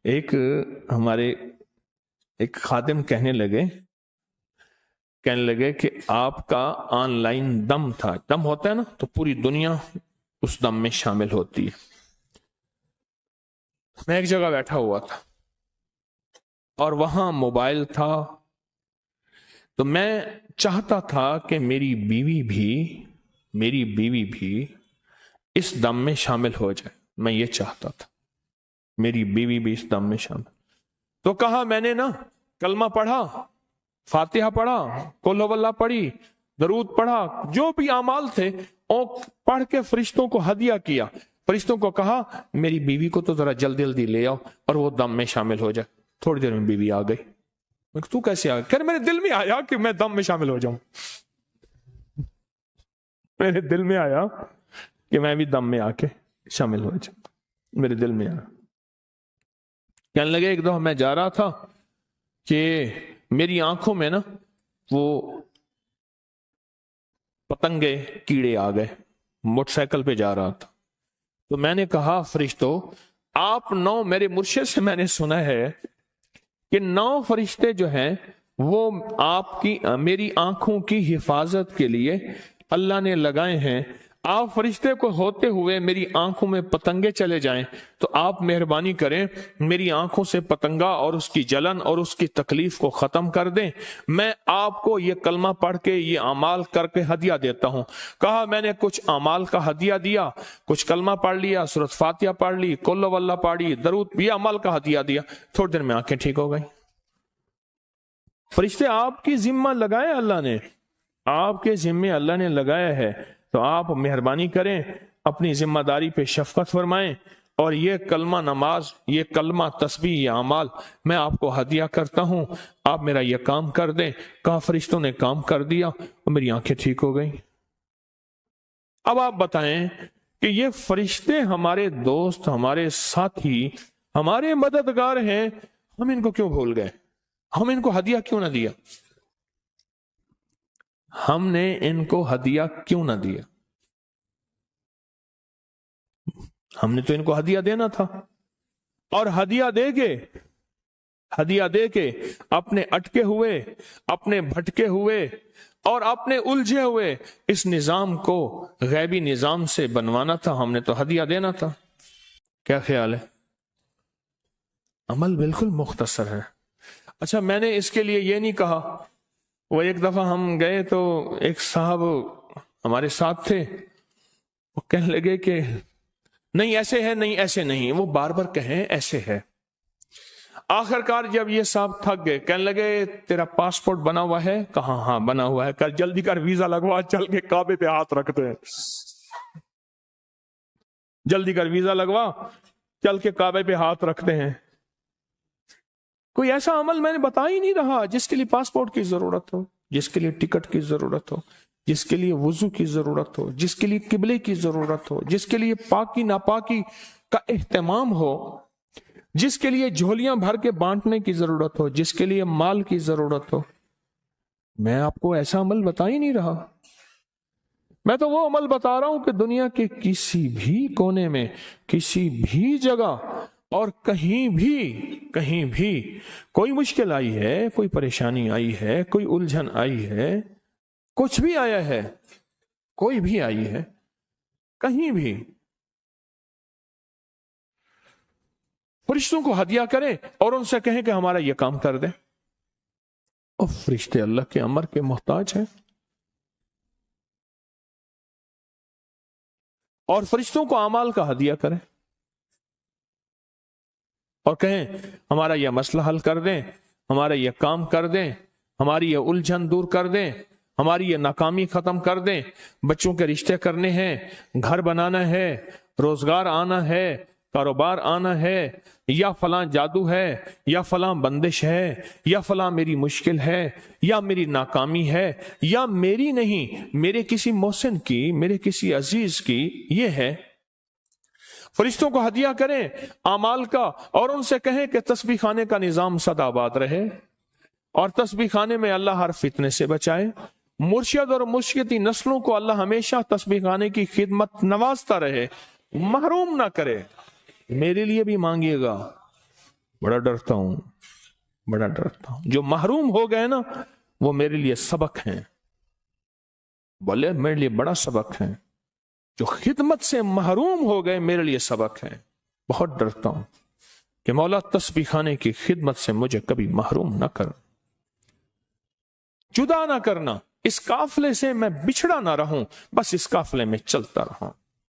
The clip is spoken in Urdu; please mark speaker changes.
Speaker 1: ایک ہمارے ایک خادم کہنے لگے کہ آپ کا آن لائن دم تھا. دم ہوتا ہے نا تو پوری دنیا اس دم میں شامل ہوتی ہے. میں ایک جگہ بیٹھا ہوا تھا اور وہاں موبائل تھا، تو میں چاہتا تھا کہ میری بیوی بھی اس دم میں شامل ہو جائے. میں یہ چاہتا تھا میری بیوی بھی اس دم میں شامل. تو کہا میں نے نا کلمہ پڑھا، فاتحہ پڑھا، قل ہو اللہ پڑھی، درود پڑھا، جو بھی اعمال تھے اور پڑھ کے فرشتوں کو ہدیہ کیا. فرشتوں کو کہا میری بیوی کو تو ذرا جلدی لے آؤ اور وہ دم میں شامل ہو جائے. تھوڑی دیر میں بیوی آ گئی. تو کیسے آ گئی؟ کہ میرے دل میں آیا کہ میں دم میں شامل ہو جاؤں. میرے دل میں آیا کہ میں بھی دم میں آ کے شامل ہو جاؤں. میرے دل میں آیا. کہنے لگے ایک دفعہ میں جا رہا تھا کہ میری آنکھوں میں نا وہ پتنگے کیڑے آ گئے. موٹر سائیکل پہ جا رہا تھا تو میں نے کہا فرشتوں آپ 9 میرے مرشد سے میں نے سنا ہے کہ 9 فرشتے جو ہیں وہ آپ کی میری آنکھوں کی حفاظت کے لیے اللہ نے لگائے ہیں. آپ فرشتے کو ہوتے ہوئے میری آنکھوں میں پتنگے چلے جائیں تو آپ مہربانی کریں میری آنکھوں سے پتنگا اور اس کی جلن اور اس کی تکلیف کو ختم کر دیں. میں آپ کو یہ کلمہ پڑھ کے یہ اعمال کر کے ہدیہ دیتا ہوں. کہا میں نے کچھ اعمال کا ہدیہ دیا، کچھ کلمہ پڑھ لیا، سورۃ فاتحہ پڑھ لی، قل ہو اللہ پڑھی، درود، یہ اعمال کا ہدیہ دیا. تھوڑی دیر میں آنکھیں ٹھیک ہو گئی. فرشتے آپ کی ذمہ لگائے اللہ نے، آپ کے ذمے اللہ نے لگایا ہے، تو آپ مہربانی کریں اپنی ذمہ داری پہ شفقت فرمائیں اور یہ کلمہ نماز، یہ کلمہ تسبیح، یہ اعمال میں آپ کو ہدیہ کرتا ہوں، آپ میرا یہ کام کر دیں. کہا فرشتوں نے کام کر دیا اور میری آنکھیں ٹھیک ہو گئیں. اب آپ بتائیں کہ یہ فرشتے ہمارے دوست، ہمارے ساتھی، ہمارے مددگار ہیں، ہم ان کو کیوں بھول گئے؟ ہم ان کو ہدیہ کیوں نہ دیا؟ ہم نے ان کو ہدیہ کیوں نہ دیا؟ ہم نے تو ان کو ہدیہ دینا تھا. اور ہدیہ دے کے اپنے اٹکے ہوئے، اپنے بھٹکے ہوئے اور اپنے الجھے ہوئے اس نظام کو غیبی نظام سے بنوانا تھا. ہم نے تو ہدیہ دینا تھا. کیا خیال ہے؟ عمل بالکل مختصر ہے. اچھا میں نے اس کے لیے یہ نہیں کہا. وہ ایک دفعہ ہم گئے تو ایک صاحب ہمارے ساتھ تھے، وہ کہنے لگے کہ نہیں ایسے ہے، نہیں ایسے نہیں، وہ بار بار کہیں ایسے ہے. آخر کار جب یہ صاحب تھک گئے کہنے لگے تیرا پاسپورٹ بنا ہوا ہے؟ کہاں ہاں بنا ہوا ہے. کر جلدی کر ویزا لگوا، چل کے کعبے پہ ہاتھ رکھتے ہیں. جلدی کر ویزا لگوا، چل کے کعبے پہ ہاتھ رکھتے ہیں. کوئی ایسا عمل میں نے بتا ہی نہیں رہا جس کے لیے پاسپورٹ کی ضرورت ہو، جس کے لیے ٹکٹ کی ضرورت ہو، جس کے لیے وضو کی ضرورت ہو، جس کے لیے قبلے کی ضرورت ہو، جس کے لیے پاکی ناپاکی کا اہتمام ہو، جس کے لیے جھولیاں بھر کے بانٹنے کی ضرورت ہو، جس کے لیے مال کی ضرورت ہو. میں آپ کو ایسا عمل بتا ہی نہیں رہا. میں تو وہ عمل بتا رہا ہوں کہ دنیا کے کسی بھی کونے میں، کسی بھی جگہ اور کہیں بھی کوئی مشکل آئی ہے، کوئی پریشانی آئی ہے، کوئی الجھن آئی ہے، کچھ بھی آیا ہے، کوئی بھی آئی ہے، کہیں بھی فرشتوں کو ہدیہ کریں اور ان سے کہیں کہ ہمارا یہ کام کر دیں. اور فرشتے اللہ کے امر کے محتاج ہیں. اور فرشتوں کو اعمال کا ہدیہ کریں اور کہیں ہمارا یہ مسئلہ حل کر دیں، ہمارا یہ کام کر دیں، ہماری یہ الجھن دور کر دیں، ہماری یہ ناکامی ختم کر دیں. بچوں کے رشتے کرنے ہیں، گھر بنانا ہے، روزگار آنا ہے، کاروبار آنا ہے، یا فلاں جادو ہے، یا فلاں بندش ہے، یا فلاں میری مشکل ہے، یا میری ناکامی ہے، یا میری نہیں، میرے کسی محسن کی، میرے کسی عزیز کی یہ ہے. فرشتوں کو ہدیہ کریں اعمال کا اور ان سے کہیں کہ تسبیح خانے کا نظام سدا آباد رہے اور تسبیح خانے میں اللہ ہر فتنے سے بچائے. مرشد اور مرشدی نسلوں کو اللہ ہمیشہ تسبیح خانے کی خدمت نوازتا رہے، محروم نہ کرے. میرے لیے بھی مانگیے گا، بڑا ڈرتا ہوں، بڑا ڈرتا ہوں۔ جو محروم ہو گئے نا وہ میرے لیے سبق ہیں، بولے میرے لیے بڑا سبق ہے۔ جو خدمت سے محروم ہو گئے میرے لیے سبق ہے۔ بہت ڈرتا ہوں کہ مولا تسبیح خانے کی خدمت سے مجھے کبھی محروم نہ کر، جدا نہ کرنا، اس قافلے سے میں بچھڑا نہ رہوں، بس اس قافلے میں چلتا رہوں۔